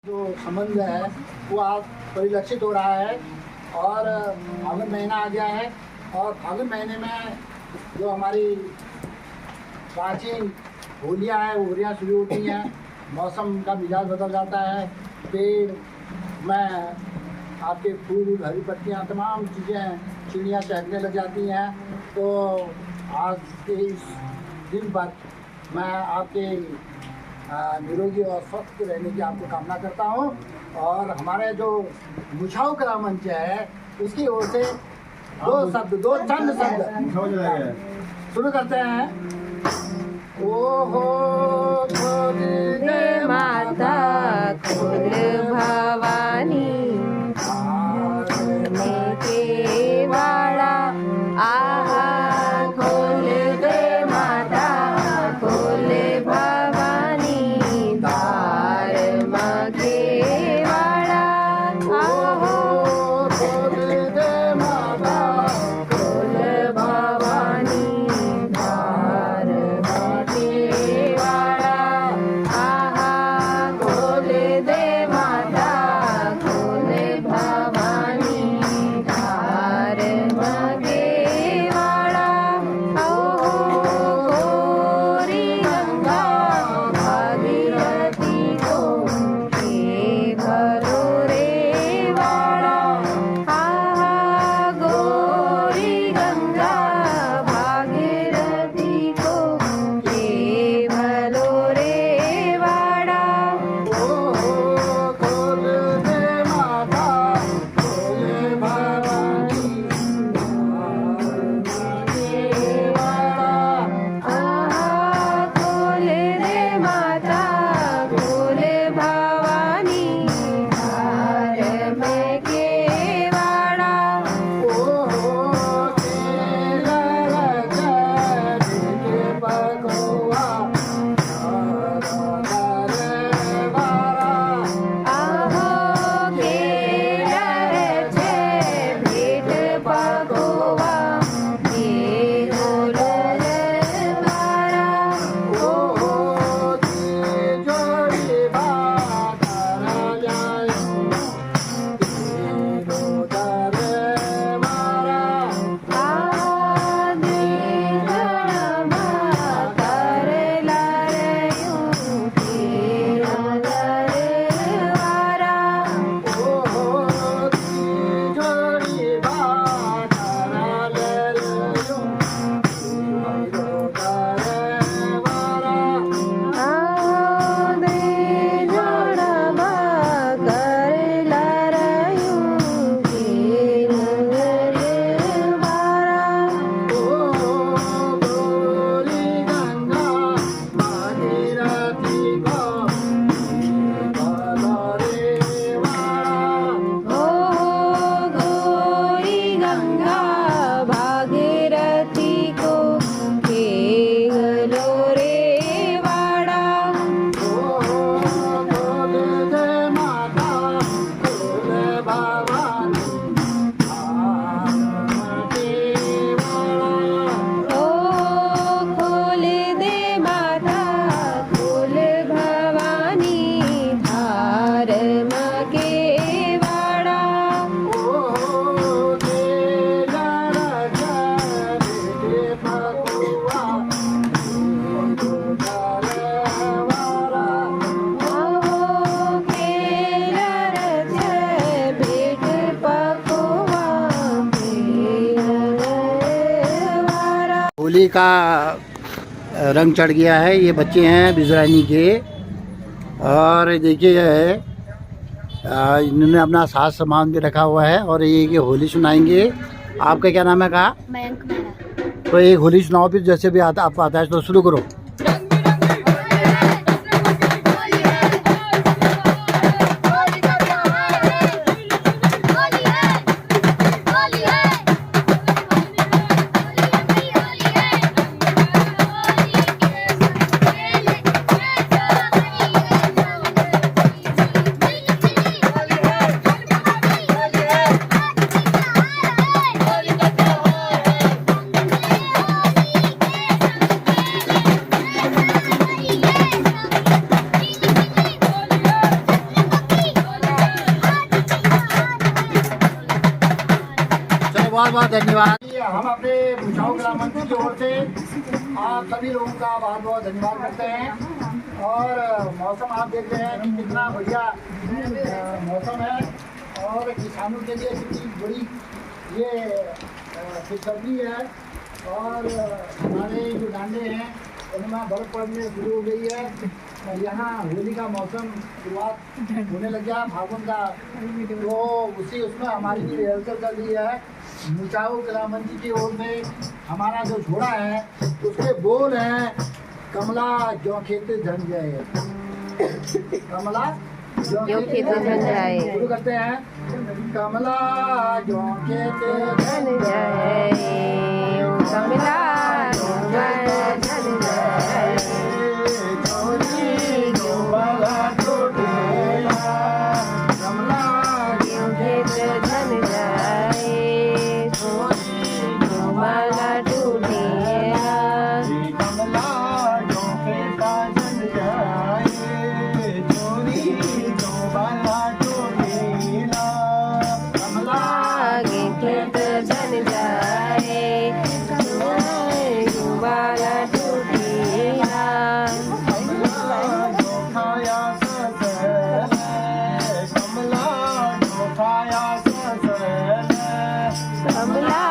जो संबंध है वो आज परिलक्षित हो रहा है और फागुन महीना आ गया है और फागुन महीने में जो हमारी प्राचीन होलियाँ हैं होलियाँ शुरू होती हैं। मौसम का मिजाज बदल जाता है, पेड़ में आपके फूल हरी पत्तियाँ तमाम चीज़ें चिड़ियाँ चहकने लग जाती हैं। तो आज के इस दिन पर मैं आपके निरोगी और स्वस्थ रहने की आपको कामना करता हूँ और हमारे जो मुछाऊ कला मंच है उसकी ओर से दो चंद शब्द शुरू करते हैं। ओहो खोल माता खोल भवानी के वाड़ा आहा खोल दे माता खोल भवानी द्वार मगे वाड़ा आहो खोल दे माता खोल भवानी द्वार मगे वाड़ा आहा खोल दे माता खोल भवानी द्वार मगे वाड़ा आओ गोरी गंगा भागीरथी को के भरो रे वाड़ा आहा गोरी गंगा भागीरथी को के भरो रे वाड़ा ओहो खोल दे माता खोल भवानी आहा खोल दे माता खोल भवानी द्वार में के वाड़ा ओहो केला के पकोवा आहो केलर छे भेट पकोवा के गोलर वारा ओहो जोड़ी बात जाए मारा आदि जनमा करला रयूं के नगर वारा ओहो जोड़ी बात आदि जनमा करला रयूं के नगर वारा ओ गोरी गंगा भागीरथी को के गलो रे वाड़ा ओ खोल दे माता खोल भवानी धार मगे वाड़ा आओ केलर छे भेट पकोवा के नगर वारा होली का रंग चढ़ गया है। ये बच्चे हैं बिजरानी के और देखिए इन्होंने अपना साज सामान भी रखा हुआ है और ये होली सुनाएंगे। आपका क्या नाम है कहा? मयंक मेहरा। तो एक होली सुनाओ फिर जैसे भी आता आपको आता है तो शुरू करो। बहुत बहुत धन्यवाद। हम अपने भुजाओं कला मंदिर की ओर से आप सभी लोगों का बहुत बहुत धन्यवाद करते हैं। और मौसम आप देख रहे हैं कि कितना बढ़िया मौसम है और किसानों के लिए कितनी बड़ी ये खुशखबरी है। और हमारे जो डांडे हैं उनमें बर्फ पड़ने शुरू हो गई है। यहाँ होली का मौसम शुरुआत होने लग गया फागुन का, तो उसी उसमें हमारी भी रिहर्सल चल रही है। मुचाऊ कला मंदिर की ओर से हमारा जो झोड़ा है उसके बोल हैं कमला जो खेत धन जाए, कमला जो खेत धन जाए, शुरू करते हैं। कमला जो खेत धन जाए, कमला जो धन जाए, छोरी जो बाला टूटेला, कमला जो खेत धन जाए, छोरी जो बाला टूटेला, कमला जो खेत धन जाए, छोरी जो बाला टूटेला, कमला आगे खेत धन जाए, छोरी जो बाला टूटेला, कमला जो खाया ससरे, कमला जो खाया ससरे, कमला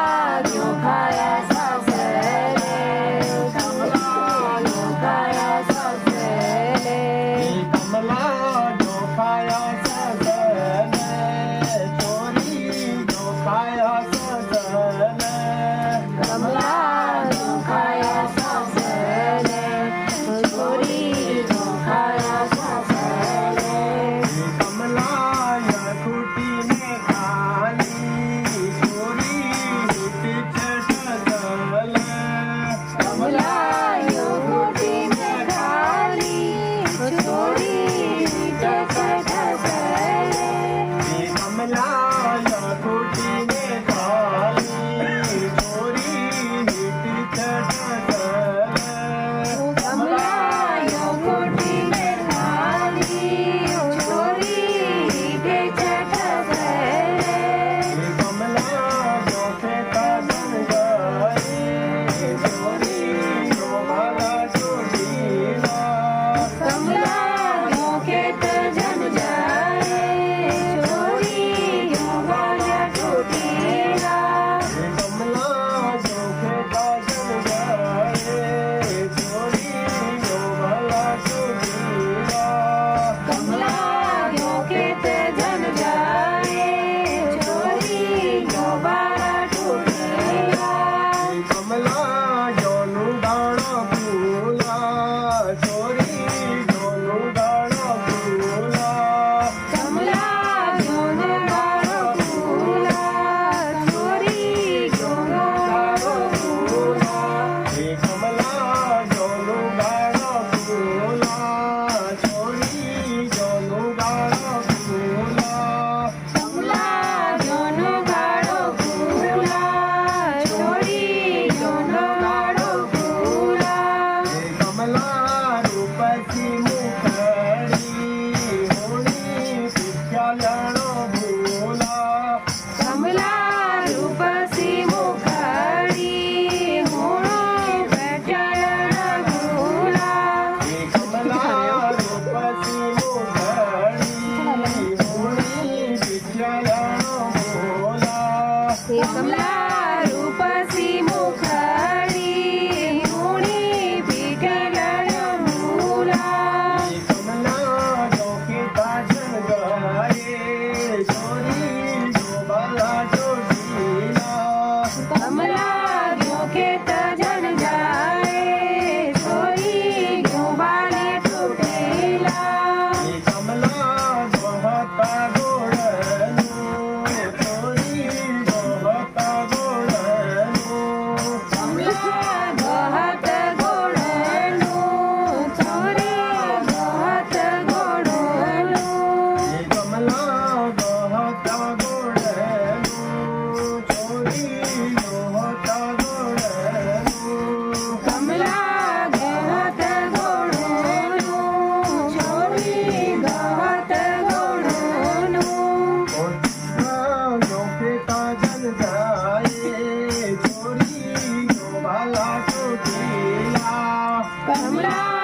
जो खाया ससने, चोरी जो खाया ससने, कमला जो खाया ससरे, छोरी जो खाया ससरे, कमला या खूटी में खाली, चोरी पीछे ससले, कमला यो गोटी में खाली, छोरी कमला या खूटी में खाली, चोरी पीछे ससले, कमला यो गोटी में खाली, छोरी के चटसे, कमला जो खेता बन जाए, चोरी जो बाला टूटीला, कमला जो खेत जन जाए, छोरी जो बाला टूटेला, कमला जो खेता बन जाए, चोरी जो बाला टूटीला, कमला जो खेत जन जाए, छोरी जो बाला टूटेला, कमला जो लुगाड़ो फूला, चोरी जो लुगाड़ो फूला, कमला जो गाड़ो फूला, छोरी जो गाड़ो फूला, कमला जो लुगाड़ो फूला, चोरी जो लुगाड़ो फूला, कमला जो गाड़ो फूला, छोरी जो गाड़ो फूला, कमला रूपसी मुखड़ी, होनी विद्यालयो भूला, कमला रूपसी मुखड़ी, होणो बैठण भूला, कमला रूपसी मुखड़ी, होनी विद्यालयो भूला, कमला रूपसी मुखड़ी, होणी बैठण भूला, કમલા